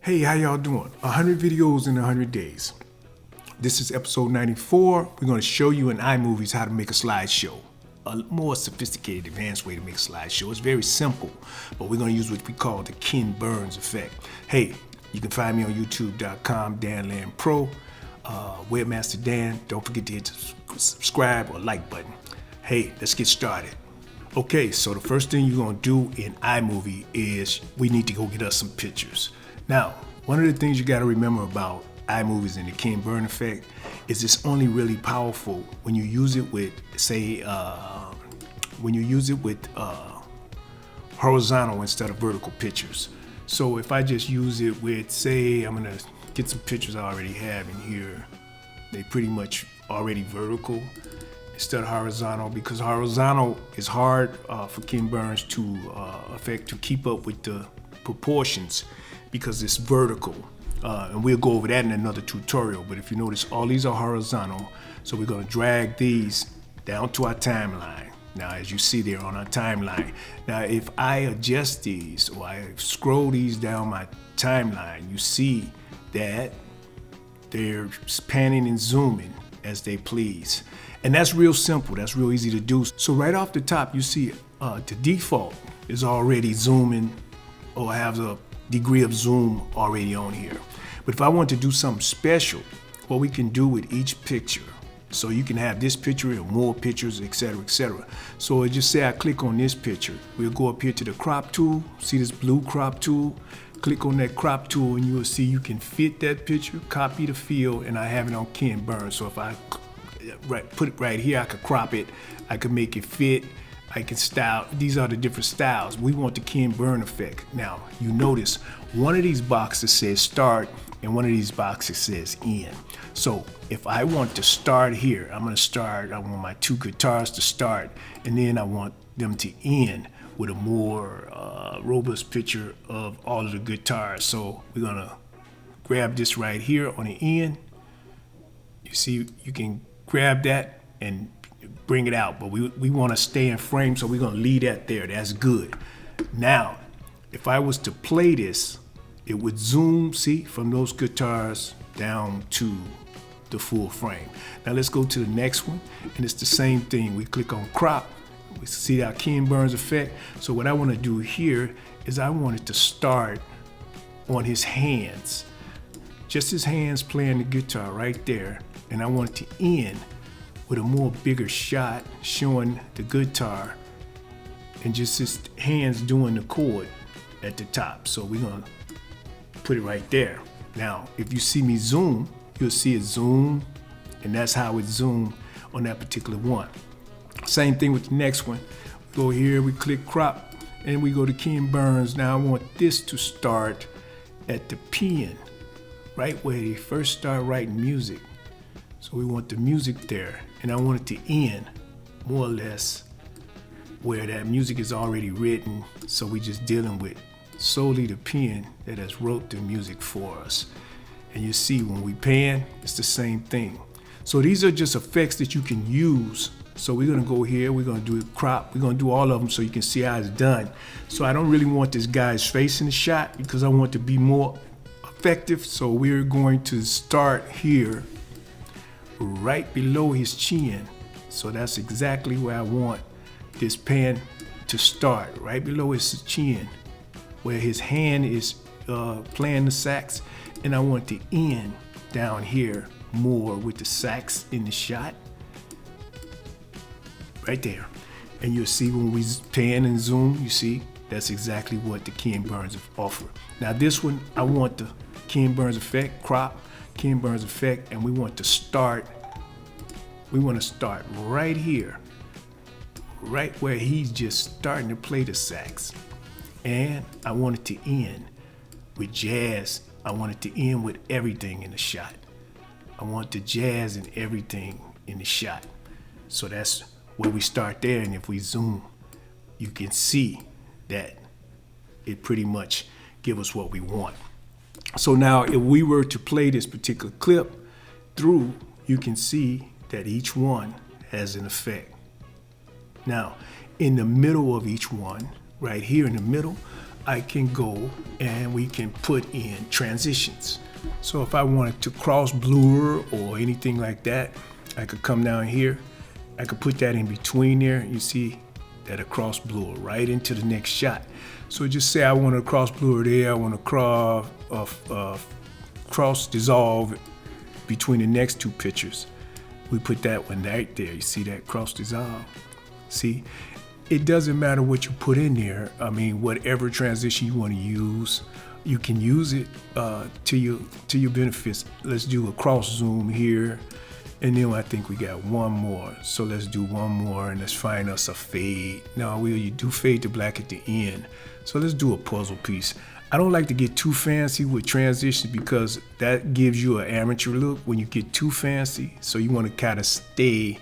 Hey, how y'all doing? 100 videos in 100 days. This is episode 94. We're going to show you in iMovies how to make a slideshow. A more sophisticated, advanced way to make a slideshow. It's very simple, but we're going to use what we call the Ken Burns effect. Hey, you can find me on youtube.com, Dan Land Pro, Webmaster Dan. Don't forget to hit the subscribe or like button. Hey, let's get started. Okay, so the first thing you're going to do in iMovie is we need to go get us some pictures. Now, one of the things you got to remember about iMovies and the Ken Burns effect is it's only really powerful when you use it with, say, horizontal instead of vertical pictures. So if I just use it with, say, I'm gonna get some pictures I already have in here. They pretty much already vertical instead of horizontal, because horizontal is hard for Ken Burns to affect, to keep up with the proportions, because it's vertical. And we'll go over that in another tutorial, but if you notice, all these are horizontal, so we're gonna drag these down to our timeline. Now, as you see there on our timeline. Now, if I adjust these, or I scroll these down my timeline, you see that they're panning and zooming as they please. And that's real simple, that's real easy to do. So right off the top, you see the default is already zooming, or has a degree of zoom already on here. But if I want to do something special, what we can do with each picture, so you can have this picture or more pictures, etc., etc. So I just say I click on this picture. We'll go up here to the crop tool, see this blue crop tool, click on that crop tool, and you will see you can fit that picture, copy the field, and I have it on Ken Burns. So if I put it right here, I could crop it, I could make it fit, I can style. These are the different styles. We want the Ken Burns effect. Now, you notice one of these boxes says start and one of these boxes says end. So if I want to start here, I want my two guitars to start, and then I want them to end with a more robust picture of all of the guitars. So we're gonna grab this right here on the end. You see, you can grab that and bring it out, but we want to stay in frame, so we're going to leave that there. That's good. Now, if I was to play this, it would zoom, see, from those guitars down to the full frame. Now let's go to the next one, and it's the same thing. We click on crop, we see our Ken Burns effect. So what I want to do here is I want it to start on his hands, just his hands playing the guitar right there, and I want it to end with a more bigger shot showing the guitar and just his hands doing the chord at the top. So we're gonna put it right there. Now, if you see me zoom, you'll see it zoom, and that's how it zoomed on that particular one. Same thing with the next one. We go here, we click crop, and we go to Ken Burns. Now I want this to start at the pen, right where they first start writing music. So we want the music there, and I want it to end more or less where that music is already written. So we just dealing with solely the pen that has wrote the music for us. And you see when we pan, it's the same thing. So these are just effects that you can use. So we're gonna go here, we're gonna do a crop, we're gonna do all of them so you can see how it's done. So I don't really want this guy's face in the shot because I want to be more effective. So we're going to start here right below his chin. So that's exactly where I want this pan to start, right below his chin, where his hand is playing the sax, and I want to end down here more with the sax in the shot, right there. And you'll see when we pan and zoom, you see, that's exactly what the Ken Burns offer. Now this one, I want the Ken Burns effect, crop, Ken Burns effect, and we want to start right here, right where he's just starting to play the sax. And I want it to end with jazz. I want it to end with everything in the shot. I want the jazz and everything in the shot. So that's where we start there, and if we zoom, you can see that it pretty much gives us what we want. So now if we were to play this particular clip through, you can see that each one has an effect. Now, in the middle of each one, right here in the middle, I can go and we can put in transitions. So if I wanted to cross blur or anything like that, I could come down here. I could put that in between there. You see that a cross blur right into the next shot. So just say I want to cross blur there. I want to cross dissolve between the next two pictures. We put that one right there. You see that cross dissolve? See, it doesn't matter what you put in there. I mean, whatever transition you want to use, you can use it to your benefits. Let's do a cross zoom here. And then I think we got one more. So let's do one more and let's find us a fade. Now you do fade to black at the end. So let's do a puzzle piece. I don't like to get too fancy with transitions because that gives you an amateur look when you get too fancy. So you want to kind of stay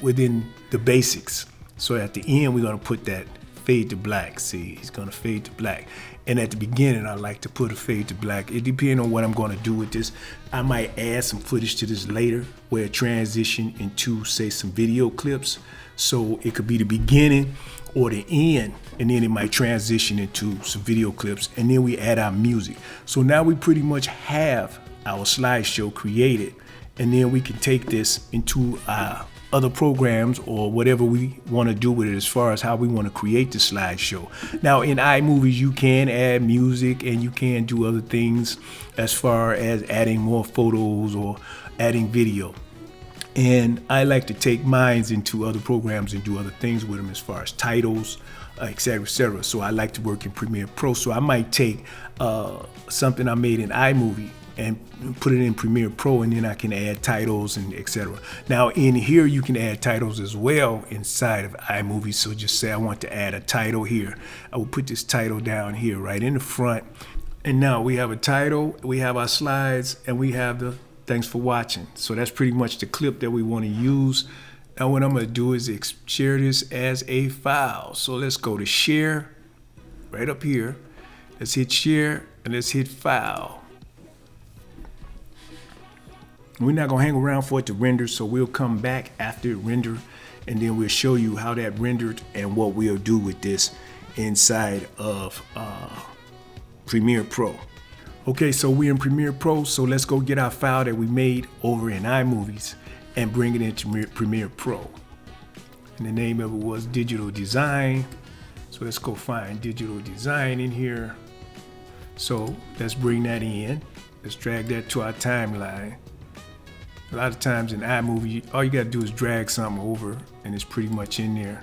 within the basics. So at the end, we're going to put that fade to black. See, it's going to fade to black. And at the beginning, I like to put a fade to black. It depends on what I'm going to do with this. I might add some footage to this later where it transition into, say, some video clips. So it could be the beginning or the end, and then it might transition into some video clips, and then we add our music. So now we pretty much have our slideshow created, and then we can take this into our other programs or whatever we want to do with it as far as how we want to create the slideshow. Now in iMovies, you can add music and you can do other things as far as adding more photos or adding video. And I like to take mines into other programs and do other things with them as far as titles, et cetera, et cetera. So I like to work in Premiere Pro. So I might take something I made in iMovie and put it in Premiere Pro, and then I can add titles and et cetera. Now in here, you can add titles as well inside of iMovie. So just say I want to add a title here. I will put this title down here right in the front. And now we have a title, we have our slides, and we have the thanks for watching. So that's pretty much the clip that we want to use. Now what I'm going to do is share this as a file. So let's go to share right up here. Let's hit share and let's hit file. We're not going to hang around for it to render, so we'll come back after it render, and then we'll show you how that rendered and what we'll do with this inside of Premiere Pro. Okay, so we're in Premiere Pro, so let's go get our file that we made over in iMovies and bring it into Premiere Pro. And the name of it was Digital Design. So let's go find Digital Design in here. So let's bring that in. Let's drag that to our timeline. A lot of times in iMovie, all you gotta do is drag something over and it's pretty much in there.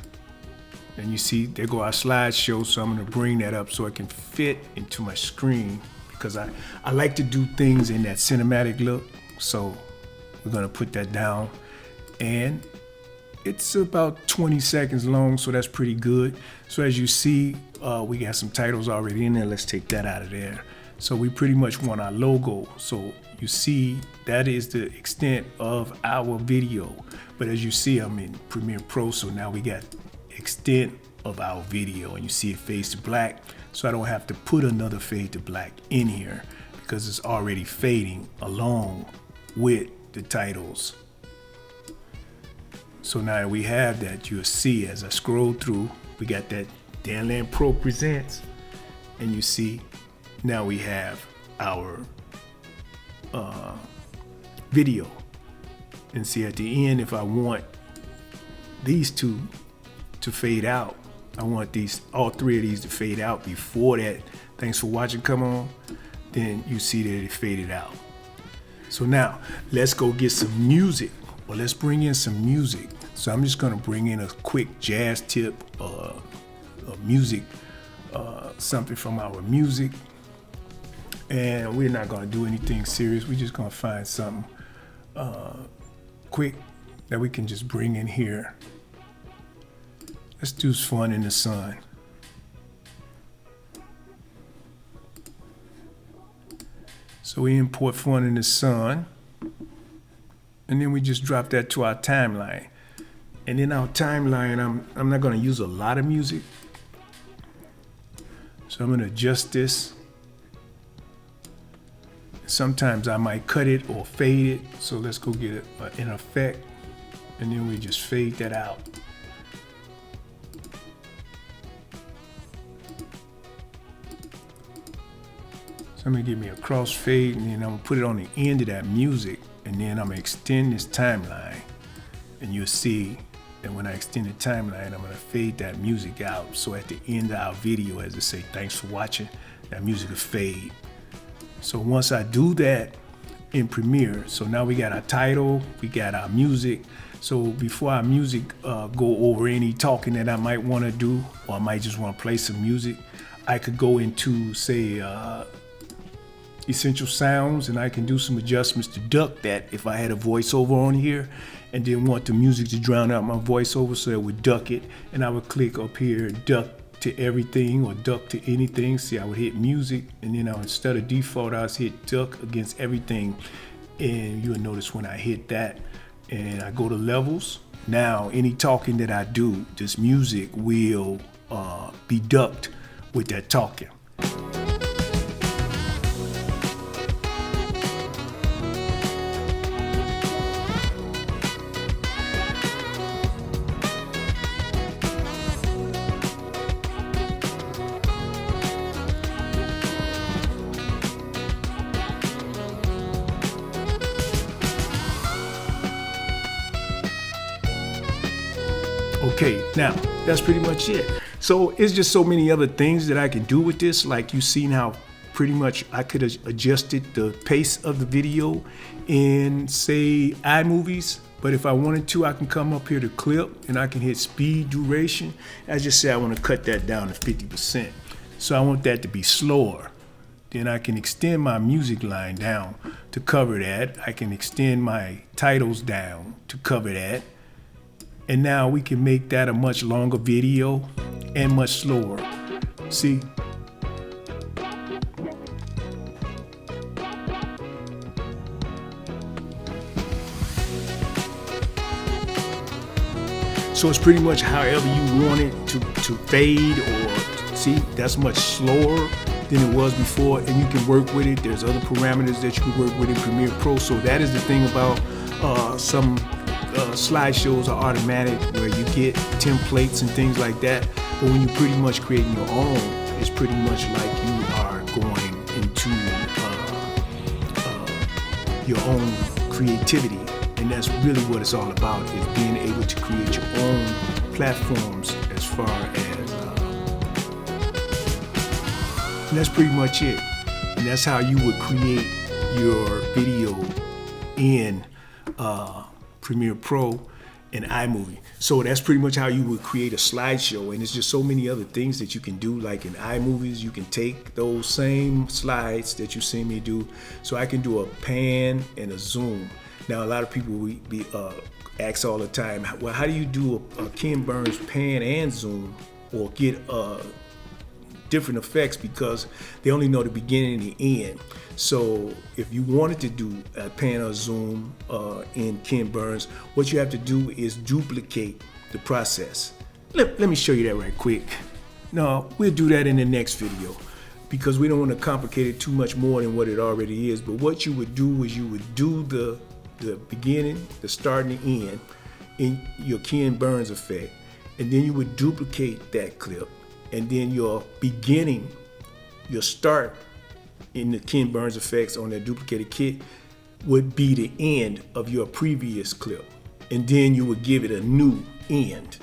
And you see, there go our slideshow, so I'm gonna bring that up so it can fit into my screen, because I like to do things in that cinematic look. So we're gonna put that down, and it's about 20 seconds long, so that's pretty good. So as you see, we got some titles already in there. Let's take that out of there. So we pretty much want our logo. So you see, that is the extent of our video. But as you see, I'm in Premiere Pro, so now we got extent of our video, and you see it fades to black. So I don't have to put another fade to black in here because it's already fading along with the titles. So now that we have that, you'll see as I scroll through, we got that Danland Pro Presents, and you see now we have our video. And see at the end, if I want these two to fade out, I want all three of these to fade out before that thanks for watching come on, then you see that it faded out. So now let's go get some music, or let's bring in some music. So I'm just gonna bring in a quick jazz tip, a music, something from our music. And we're not gonna do anything serious. We're just gonna find something quick that we can just bring in here. Let's do Fun in the Sun. So we import Fun in the Sun, and then we just drop that to our timeline. And in our timeline, I'm not gonna use a lot of music. So I'm gonna adjust this. Sometimes I might cut it or fade it. So let's go get an effect, and then we just fade that out. So I'm gonna give me a crossfade, and then I'm gonna put it on the end of that music, and then I'm gonna extend this timeline, and you'll see that when I extend the timeline, I'm gonna fade that music out. So at the end of our video, as I say, thanks for watching, that music will fade. So once I do that in Premiere, so now we got our title, we got our music. So before our music go over any talking that I might wanna do, or I might just wanna play some music, I could go into, say, Essential Sounds, and I can do some adjustments to duck that if I had a voiceover on here and didn't want the music to drown out my voiceover, so it would duck it. And I would click up here, duck to everything or duck to anything. See, I would hit music, and then instead of default, I would hit duck against everything. And you'll notice when I hit that and I go to levels, now any talking that I do, this music will be ducked with that talking. Okay, now that's pretty much it. So it's just so many other things that I can do with this. Like you've seen how pretty much I could have adjusted the pace of the video in, say, iMovies. But if I wanted to, I can come up here to clip and I can hit speed duration. I just say I want to cut that down to 50%. So I want that to be slower. Then I can extend my music line down to cover that. I can extend my titles down to cover that. And now we can make that a much longer video and much slower. See? So it's pretty much however you want it to fade, or see, that's much slower than it was before, and you can work with it. There's other parameters that you can work with in Premiere Pro. So that is the thing about some slideshows are automatic, where you get templates and things like that. But when you're pretty much creating your own, it's pretty much like you are going into your own creativity. And that's really what it's all about, is being able to create your own platforms as far as, and that's pretty much it. And that's how you would create your video in Premiere Pro and iMovie. So that's pretty much how you would create a slideshow. And there's just so many other things that you can do. Like in iMovies, you can take those same slides that you see me do. So I can do a pan and a zoom. Now, a lot of people we ask all the time, well, how do you do a Ken Burns pan and zoom, or get different effects, because they only know the beginning and the end. So if you wanted to do a pan or zoom in Ken Burns, what you have to do is duplicate the process. Let me show you that right quick. No, we'll do that in the next video, because we don't want to complicate it too much more than what it already is. But what you would do is you would do the beginning, the start and the end in your Ken Burns effect, and then you would duplicate that clip, and then your beginning, your start in the Ken Burns effects on that duplicated kit would be the end of your previous clip, and then you would give it a new end.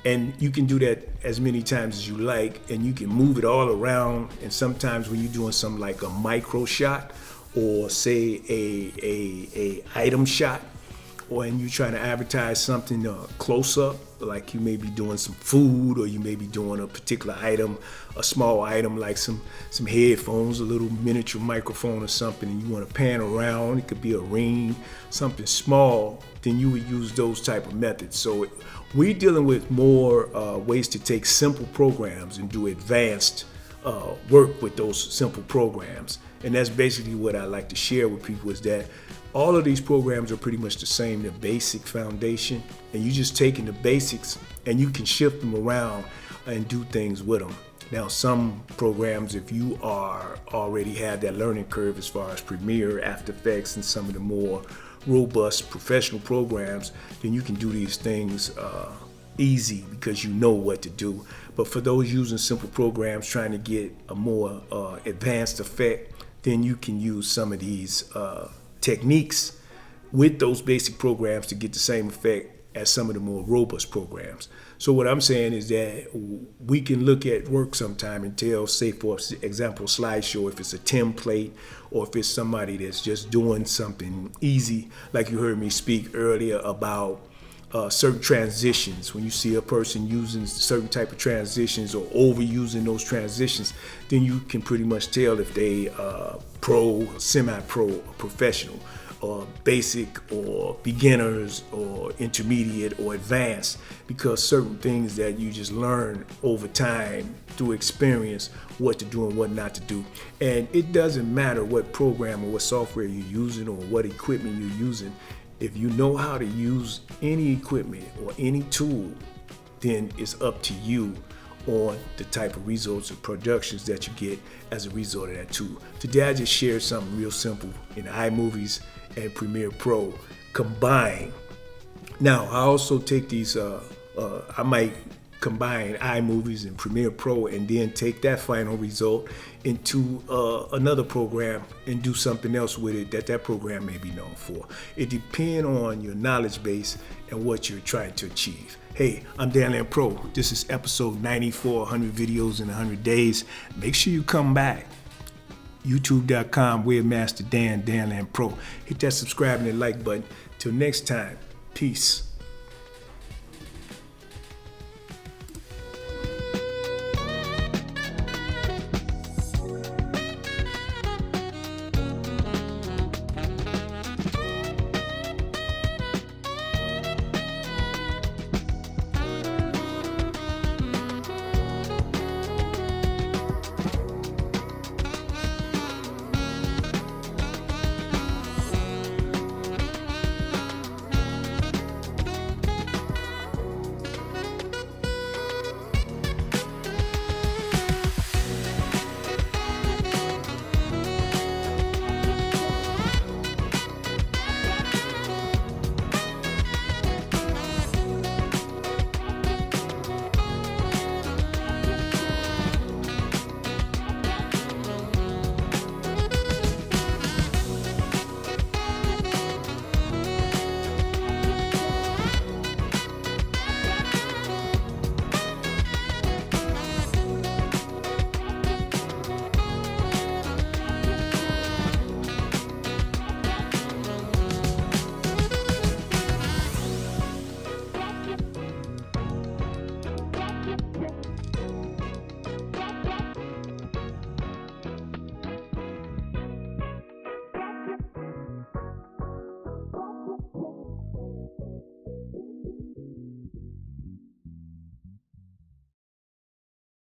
And you can do that as many times as you like, and you can move it all around. And sometimes when you're doing something like a micro shot, or say a item shot, or and you're trying to advertise something close up, like you may be doing some food, or you may be doing a particular item, a small item like some headphones, a little miniature microphone or something, and you want to pan around, it could be a ring, something small, then you would use those type of methods. So we're dealing with more ways to take simple programs and do advanced work with those simple programs. And that's basically what I like to share with people, is that all of these programs are pretty much the same, the basic foundation, and you just taking the basics and you can shift them around and do things with them. Now, some programs, if you are already have that learning curve as far as Premiere, After Effects, and some of the more robust professional programs, then you can do these things easy because you know what to do. But for those using simple programs trying to get a more advanced effect, then you can use some of these techniques with those basic programs to get the same effect as some of the more robust programs. So what I'm saying is that we can look at work sometime and tell, say for example, slideshow, if it's a template or if it's somebody that's just doing something easy, like you heard me speak earlier about certain transitions. When you see a person using certain type of transitions or overusing those transitions, then you can pretty much tell if they pro, semi-pro, or professional, or basic, or beginners, or intermediate, or advanced, because certain things that you just learn over time through experience what to do and what not to do. And it doesn't matter what program or what software you're using or what equipment you're using. If you know how to use any equipment or any tool, then it's up to you on the type of results or productions that you get as a result of that tool. Today I just shared something real simple in iMovies and Premiere Pro combined. Now I also take these, I might combine iMovies and Premiere Pro and then take that final result into another program and do something else with it that program may be known for. It depends on your knowledge base and what you're trying to achieve. Hey, I'm Danland Pro. This is episode 94, 100 videos in 100 days. Make sure you come back. YouTube.com, Webmaster Dan, Danland Pro. Hit that subscribe and that like button. Till next time, peace.